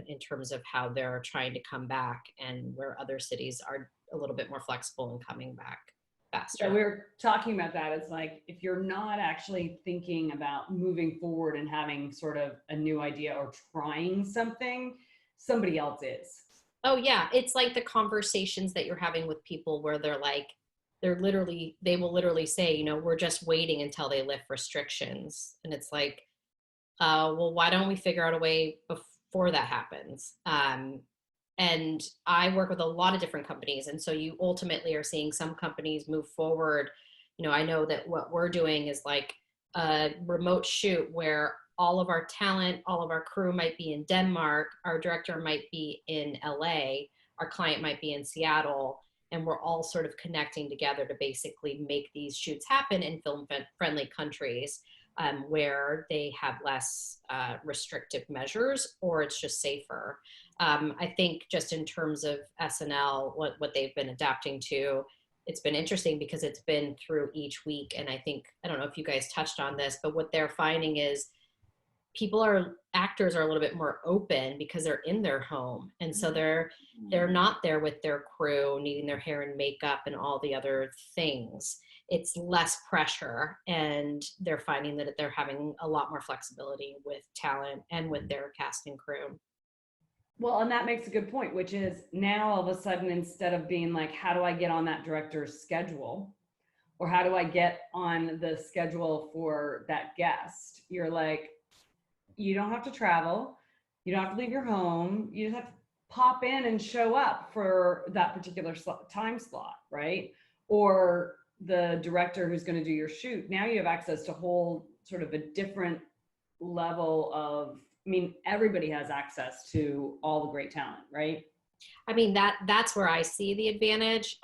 in terms of how they're trying to come back, and where other cities are a little bit more flexible and coming back faster. So we were talking about that. It's like, if you're not actually thinking about moving forward and having sort of a new idea or trying something, somebody else is. Oh yeah, it's like the conversations that you're having with people where they will literally say, we're just waiting until they lift restrictions. And it's like, well, why don't we figure out a way before that happens? And I work with a lot of different companies. And so you ultimately are seeing some companies move forward. I know that what we're doing is like a remote shoot where all of our talent, all of our crew might be in Denmark, our director might be in LA, our client might be in Seattle, and we're all sort of connecting together to basically make these shoots happen in film-friendly countries, where they have less restrictive measures, or it's just safer. I think just in terms of SNL, what they've been adapting to, it's been interesting because it's been through each week. And I don't know if you guys touched on this, but what they're finding is actors are a little bit more open because they're in their home. And so they're not there with their crew needing their hair and makeup and all the other things. It's less pressure, and they're finding that they're having a lot more flexibility with talent and with their cast and crew. Well, and that makes a good point, which is now all of a sudden, instead of being like, how do I get on that director's schedule? Or how do I get on the schedule for that guest? You're like, you don't have to travel. You don't have to leave your home. You just have to pop in and show up for that particular time slot, right? Or the director who's going to do your shoot. Now you have access to whole sort of a different level of, everybody has access to all the great talent, right? That's where I see the advantage.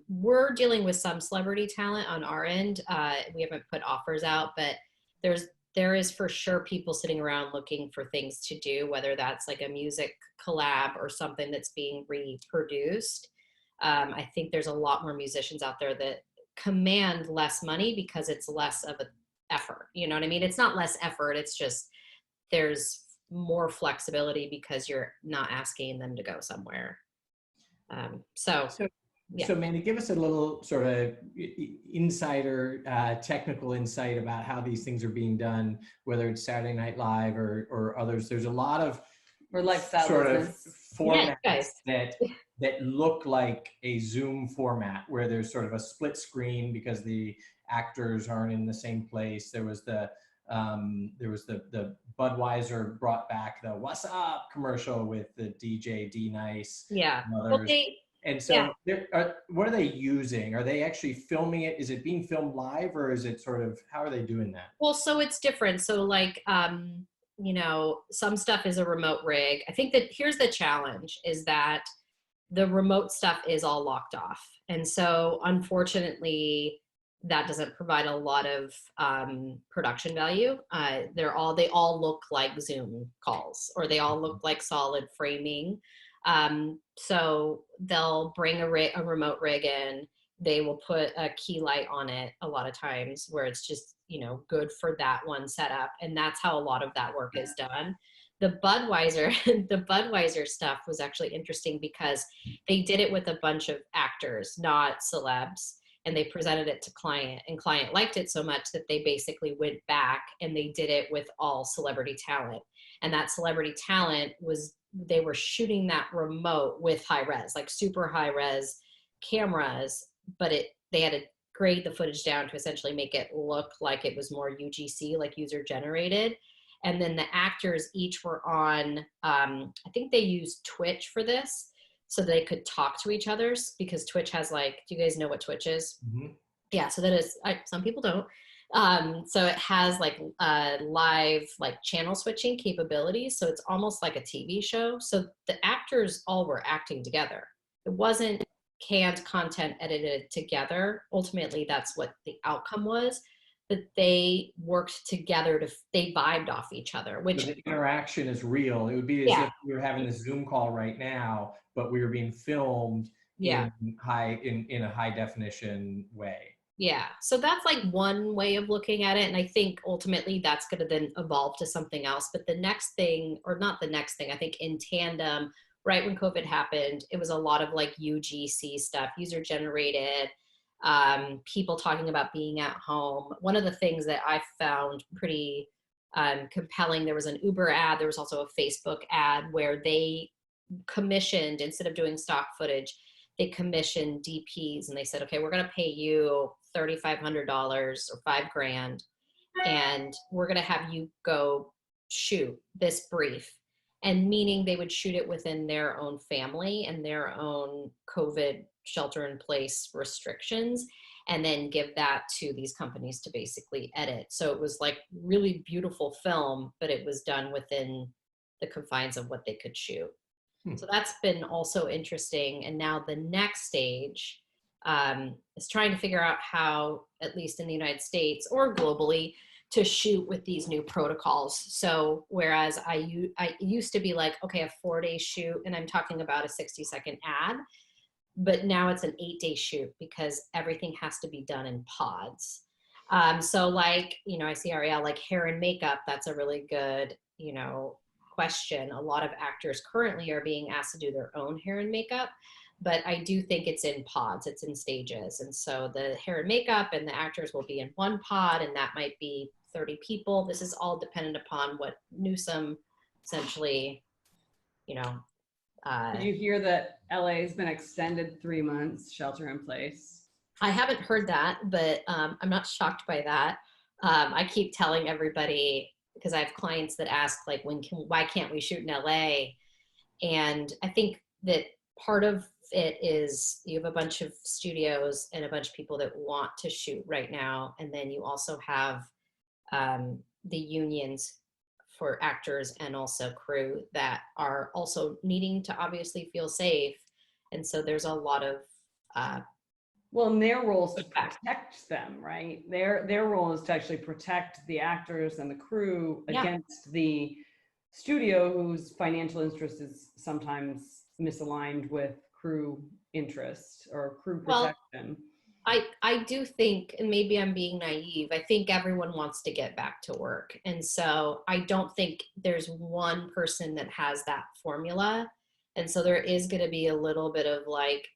We're dealing with some celebrity talent on our end. We haven't put offers out, but there is for sure people sitting around looking for things to do, whether that's like a music collab or something that's being reproduced. I think there's a lot more musicians out there that command less money because it's less of an effort. You know what I mean? It's not less effort. It's just there's more flexibility because you're not asking them to go somewhere. So Mandi, give us a little sort of insider, technical insight about how these things are being done, whether it's Saturday Night Live or others. There's a lot of lifestyle sort business. of formats that look like a Zoom format, where there's sort of a split screen because the actors aren't in the same place. There was the Budweiser brought back the "What's Up" commercial with the DJ D Nice. Yeah. And so what are they using? Are they actually filming it? Is it being filmed live, or is it sort of, how are they doing that? Well, so it's different. So like, some stuff is a remote rig. I think that here's the challenge is that the remote stuff is all locked off. And so unfortunately, that doesn't provide a lot of production value. They all look like Zoom calls, or they all look like solid framing. So they'll bring a remote rig in, they will put a key light on it a lot of times where it's just, good for that one setup. And that's how a lot of that work is done. The Budweiser stuff was actually interesting because they did it with a bunch of actors, not celebs. And they presented it to client, and client liked it so much that they basically went back and they did it with all celebrity talent. And that celebrity talent they were shooting that remote with high res, like super high res cameras, but they had to grade the footage down to essentially make it look like it was more UGC, like user generated. And then the actors each were on, I think they used Twitch for this, so they could talk to each other, because Twitch has do you guys know what Twitch is? Mm-hmm. Yeah, so that is, some people don't. So it has like live like channel switching capabilities. So it's almost like a TV show. So the actors all were acting together. It wasn't canned content edited together. Ultimately, that's what the outcome was. But they worked together they vibed off each other, So which, the interaction is real. It would be as yeah, if we were having this Zoom call right now, but we were being filmed yeah. in a high definition way. Yeah. So that's like one way of looking at it. And I think ultimately that's going to then evolve to something else. But the next thing, or not the next thing, I think in tandem, right when COVID happened, it was a lot of like UGC stuff, user generated, people talking about being at home. One of the things that I found pretty compelling, there was an Uber ad, there was also a Facebook ad where they commissioned, instead of doing stock footage, they commissioned DPs and they said, okay, we're going to pay you $3,500 or $5,000, and we're going to have you go shoot this brief. And meaning they would shoot it within their own family and their own COVID shelter in place restrictions, and then give that to these companies to basically edit. So it was like really beautiful film, but it was done within the confines of what they could shoot. So that's been also interesting. And now the next stage is trying to figure out how, at least in the United States or globally, to shoot with these new protocols. So whereas I used to be like, okay, a 4-day shoot, and I'm talking about a 60-second ad, but now it's an 8-day shoot because everything has to be done in pods. So like, I see Ariel, like hair and makeup, that's a really good, question. A lot of actors currently are being asked to do their own hair and makeup, but I do think it's in pods, it's in stages. And so the hair and makeup and the actors will be in one pod, and that might be 30 people. This is all dependent upon what Newsom essentially, Did you hear that LA has been extended 3 months, shelter in place? I haven't heard that, but I'm not shocked by that. I keep telling everybody, because I have clients that ask like, why can't we shoot in LA? And I think that part of it is you have a bunch of studios and a bunch of people that want to shoot right now. And then you also have the unions for actors and also crew that are also needing to obviously feel safe. And so there's a lot of well, and their role is to protect them, right? Their role is to actually protect the actors and the crew against the studio, whose financial interest is sometimes misaligned with crew interest or crew protection. I do think, and maybe I'm being naive, I think everyone wants to get back to work. And so I don't think there's one person that has that formula. And so there is going to be a little bit of like,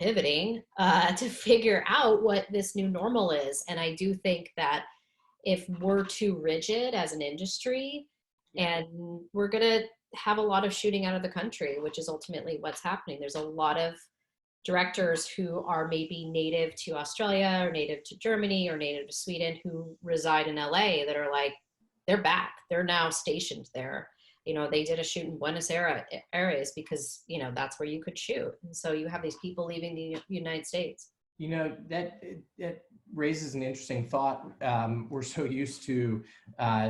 pivoting to figure out what this new normal is. And I do think that if we're too rigid as an industry, and we're going to have a lot of shooting out of the country, which is ultimately what's happening. There's a lot of directors who are maybe native to Australia or native to Germany or native to Sweden who reside in LA that are like, they're back. They're now stationed there. They did a shoot in Buenos Aires because, that's where you could shoot. And so you have these people leaving the United States. That raises an interesting thought. We're so used to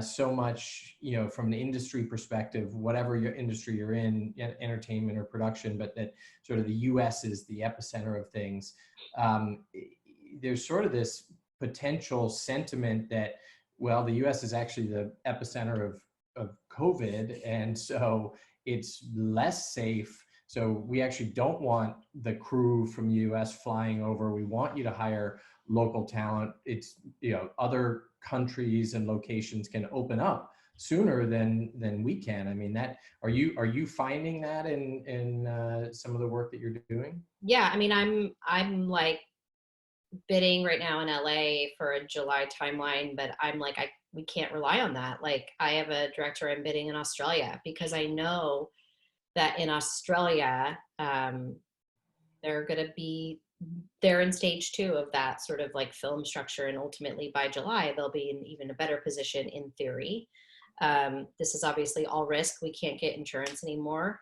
so much, from the industry perspective, whatever your industry you're in, entertainment or production, but that sort of the US is the epicenter of things. There's sort of this potential sentiment that, well, the US is actually the epicenter of COVID, and so it's less safe. So we actually don't want the crew from the US flying over. We want you to hire local talent. It's, other countries and locations can open up sooner than we can. I mean, are you finding that in some of the work that you're doing? Yeah, I mean, I'm like bidding right now in LA for a July timeline, but I'm like, we can't rely on that. Like, I have a director I'm bidding in Australia because I know that in Australia, they're in stage 2 of that sort of like film structure. And ultimately by July, they'll be in even a better position in theory. This is obviously all risk. We can't get insurance anymore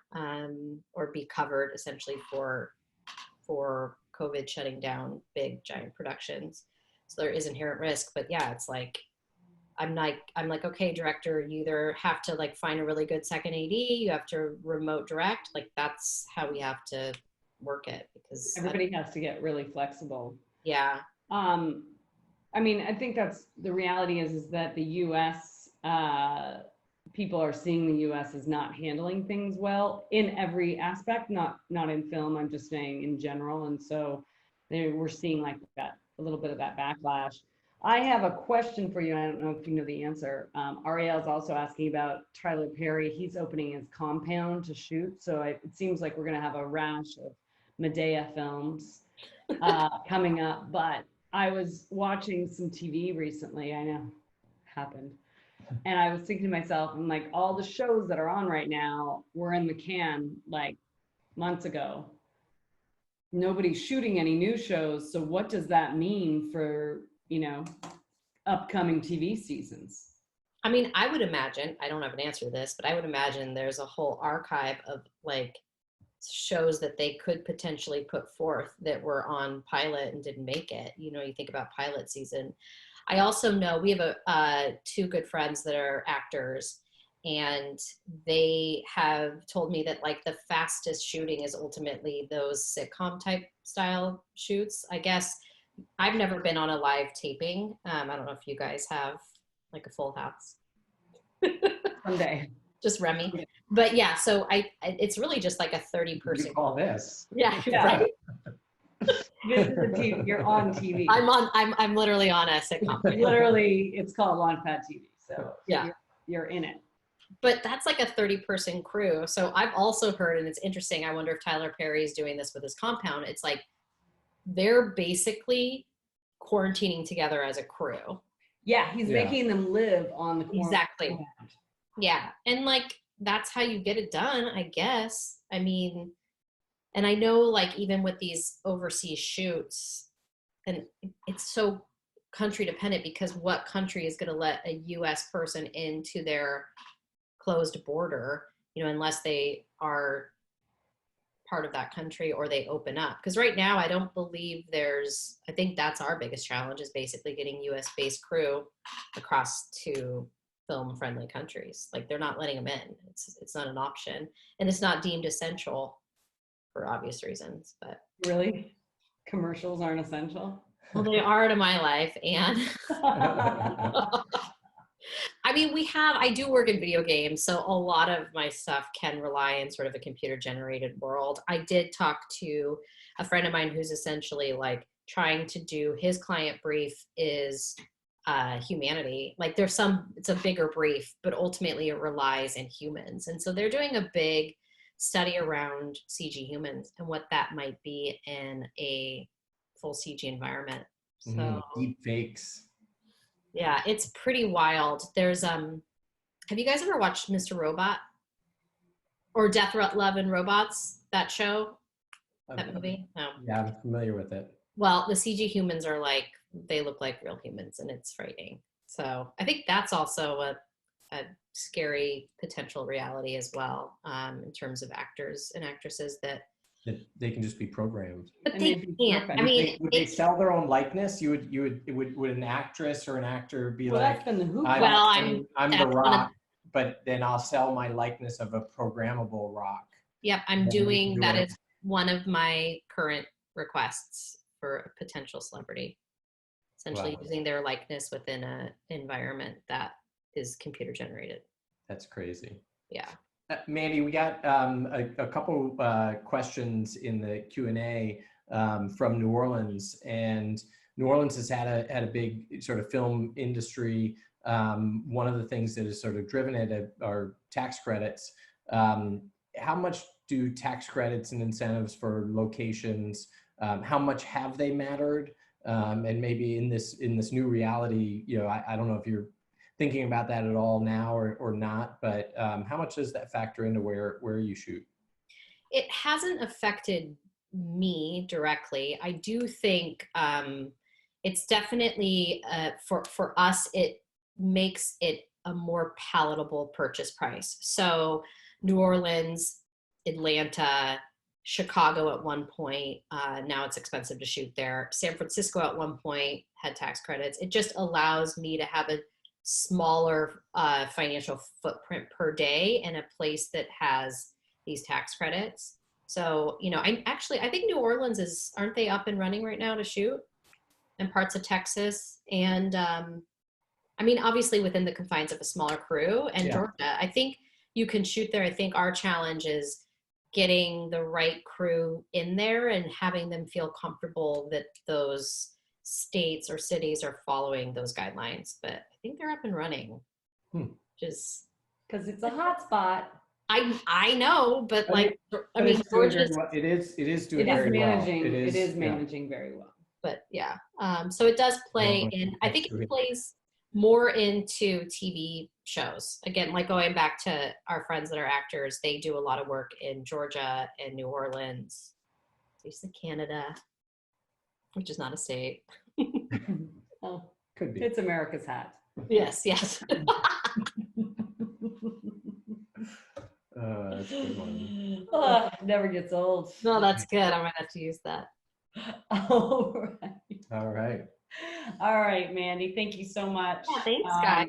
or be covered essentially for COVID shutting down big giant productions. So there is inherent risk, but yeah, it's like, I'm like, okay, director, you either have to like find a really good second AD, you have to remote direct. Like that's how we have to work it, because Everybody has to get really flexible. yeah. I mean, I think that's the reality is that the US, people are seeing the US as not handling things well in every aspect, not in film, I'm just saying in general. And so we're seeing like that, a little bit of that backlash. I have a question for you. I don't know if you know the answer. Ariel's also asking about Tyler Perry. He's opening his compound to shoot. So it seems like we're going to have a rash of Medea films coming up. But I was watching some TV recently. I know, happened. And I was thinking to myself, I'm like, all the shows that are on right now were in the can like months ago. Nobody's shooting any new shows. So what does that mean for, upcoming TV seasons? I mean, I would imagine, I don't have an answer to this, but I would imagine there's a whole archive of like shows that they could potentially put forth that were on pilot and didn't make it. You think about pilot season. I also know we have two good friends that are actors, and they have told me that like the fastest shooting is ultimately those sitcom type style shoots. I guess I've never been on a live taping. I don't know if you guys have like a Full House. Someday. Just Remy. But yeah, so it's really just like a 30-person. You call this? Yeah. Yeah. This is a TV. You're on TV. I'm literally on a sitcom. Literally, it's called Launchpad TV. So yeah, you're in it. But that's like a 30-person crew. So I've also heard, and it's interesting, I wonder if Tyler Perry is doing this with his compound. It's like they're basically quarantining together as a crew. Yeah, he's making them live on the exactly. Compound. Yeah, and like that's how you get it done, I guess. I mean, and I know like even with these overseas shoots, and it's so country dependent, because what country is going to let a US person into their closed border, unless they are part of that country or they open up. Because right now I don't believe I think that's our biggest challenge, is basically getting US based crew across to film friendly countries. Like they're not letting them in. It's not an option, and it's not deemed essential for obvious reasons. But really, commercials aren't essential? Well, they are to my life. And I mean, I do work in video games, so a lot of my stuff can rely in sort of a computer generated world. I did talk to a friend of mine who's essentially like trying to do, his client brief is humanity. Like it's a bigger brief, but ultimately it relies in humans. And so they're doing a big study around CG humans and what that might be in a full CG environment. So deep fakes. Yeah, it's pretty wild. There's have you guys ever watched Mr. Robot or Death, Love and Robots, that show? That movie? No. Yeah, I'm familiar with it. Well, the CG humans are like, they look like real humans, and it's frightening. So I think that's also a scary potential reality as well, in terms of actors and actresses that they can just be programmed. But they can't. I mean, would they sell their own likeness? Would an actress or an actor be like, that's been the hoop. I'm the Rock, but then I'll sell my likeness of a programmable Rock. Yep, I'm doing that. Is one of my current requests for a potential celebrity. Essentially using their likeness within an environment that is computer generated. That's crazy. Yeah. Mandi, we got a couple questions in the Q&A from New Orleans, and New Orleans has had a big sort of film industry. One of the things that has sort of driven it are tax credits. How much do tax credits and incentives for locations, how much have they mattered? And maybe in this new reality, I don't know if you're thinking about that at all now or not, but how much does that factor into where you shoot? It hasn't affected me directly. I do think it's definitely, for us, it makes it a more palatable purchase price. So New Orleans, Atlanta, Chicago at one point. Now it's expensive to shoot there. San Francisco at one point had tax credits. It just allows me to have a smaller financial footprint per day in a place that has these tax credits. So, you know, I think New Orleans aren't they up and running right now to shoot? And parts of Texas. And I mean, obviously within the confines of a smaller crew and Georgia, I think you can shoot there. I think our challenge is getting the right crew in there and having them feel comfortable that those states or cities are following those guidelines. But I think they're up and running. Just because it's a hot spot. I know, but like, I mean, Georgia's it is doing very well. It is managing very well. But yeah, so it does play in. I think it plays more into TV shows. Again, like going back to our friends that are actors, they do a lot of work in Georgia and New Orleans, at least in Canada, which is not a state. Oh, could be. It's America's hat. Yes. That's a good one. Oh, it never gets old. No, that's good. I might have to use that. All right. All right, Mandi. Thank you so much. Yeah, thanks, guys.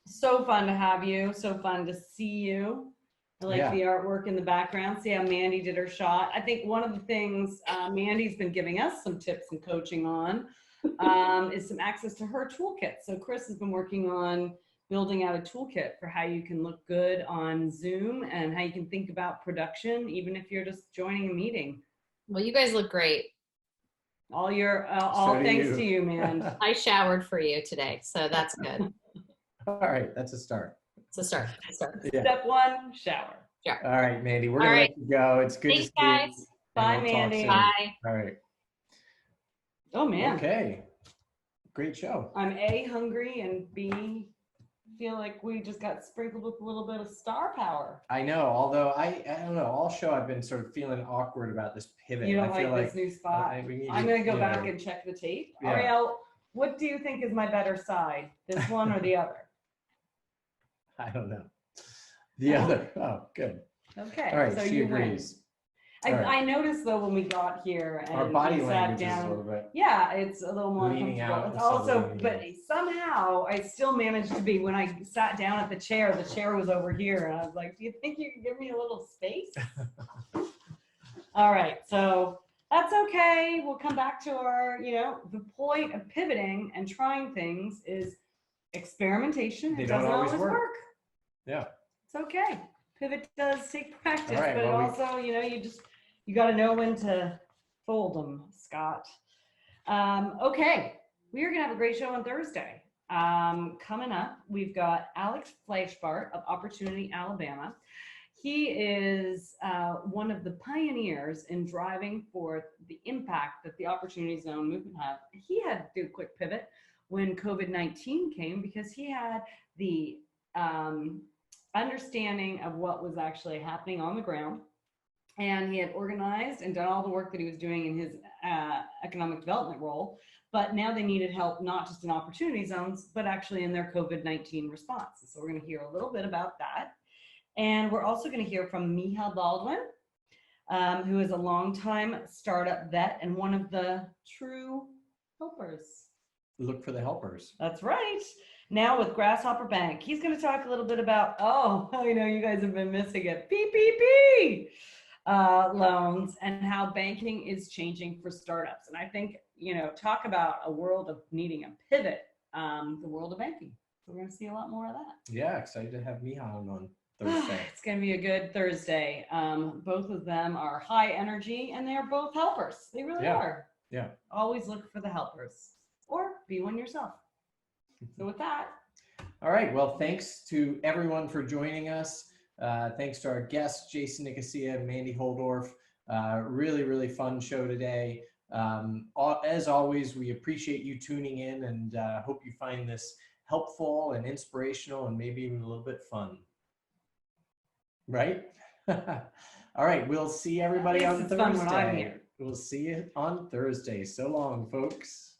So fun to have you. So fun to see you. I like the artwork in the background. See how Mandi did her shot. I think one of the things Mandi's been giving us some tips and coaching on is some access to her toolkit. So Chris has been working on building out a toolkit for how you can look good on Zoom and how you can think about production, even if you're just joining a meeting. Well, you guys look great. All thanks to you, man. I showered for you today, so that's good. All right, that's a start. It's a start. Yeah. Step one, shower. Sure. All right, Mandi, we're gonna let you go. It's good Thanks, to see you. guys. Bye, Mandi. Bye. All right. Oh man. Okay. Great show. I'm A, hungry, and B, feel like we just got sprinkled with a little bit of star power. I know, although I don't know, all show I've been sort of feeling awkward about this pivot. You don't I feel like this new spot? I'm going to go back and check the tape. Yeah. Ariel, what do you think is my better side? This one or the other? I don't know. The other. Oh, good. Okay. All right, so she agrees. I noticed though when we got here and our body we sat language down, is a little bit. yeah, it's a little more leaning comfortable. out It's also, leaning but in. somehow I still managed to be, when I sat down at the chair was over here, and I was like, do you think you can give me a little space? All right, so that's okay. We'll come back to our, the point of pivoting and trying things is experimentation. They It don't doesn't always always work. work. Yeah. It's okay. Pivot does take practice, All right, but well, also, you got to know when to fold them, Scott. Okay, we are going to have a great show on Thursday. Coming up, we've got Alex Fleischbart of Opportunity, Alabama. He is one of the pioneers in driving forth the impact that the Opportunity Zone movement had. He had to do a quick pivot when COVID-19 came because he had the understanding of what was actually happening on the ground. And he had organized and done all the work that he was doing in his economic development role. But now they needed help, not just in opportunity zones, but actually in their COVID-19 response. So we're going to hear a little bit about that. And we're also going to hear from Miha Baldwin, who is a longtime startup vet and one of the true helpers. Look for the helpers. That's right. Now with Grasshopper Bank. He's going to talk a little bit about, I know you guys have been missing it, PPP loans and how banking is changing for startups. And I think, talk about a world of needing a pivot, the world of banking. So we're going to see a lot more of that. Yeah, excited to have Miha on Thursday. It's going to be a good Thursday. Both of them are high energy and they're both helpers. They really are. Yeah. Always look for the helpers or be one yourself. So with that. All right. Well, thanks to everyone for joining us. Thanks to our guests, Jason Nicosia and Mandi Holdorf. Really, really fun show today. As always, we appreciate you tuning in and hope you find this helpful and inspirational and maybe even a little bit fun. Right? All right. We'll see everybody on Thursday. Fun when I'm here. We'll see you on Thursday. So long, folks.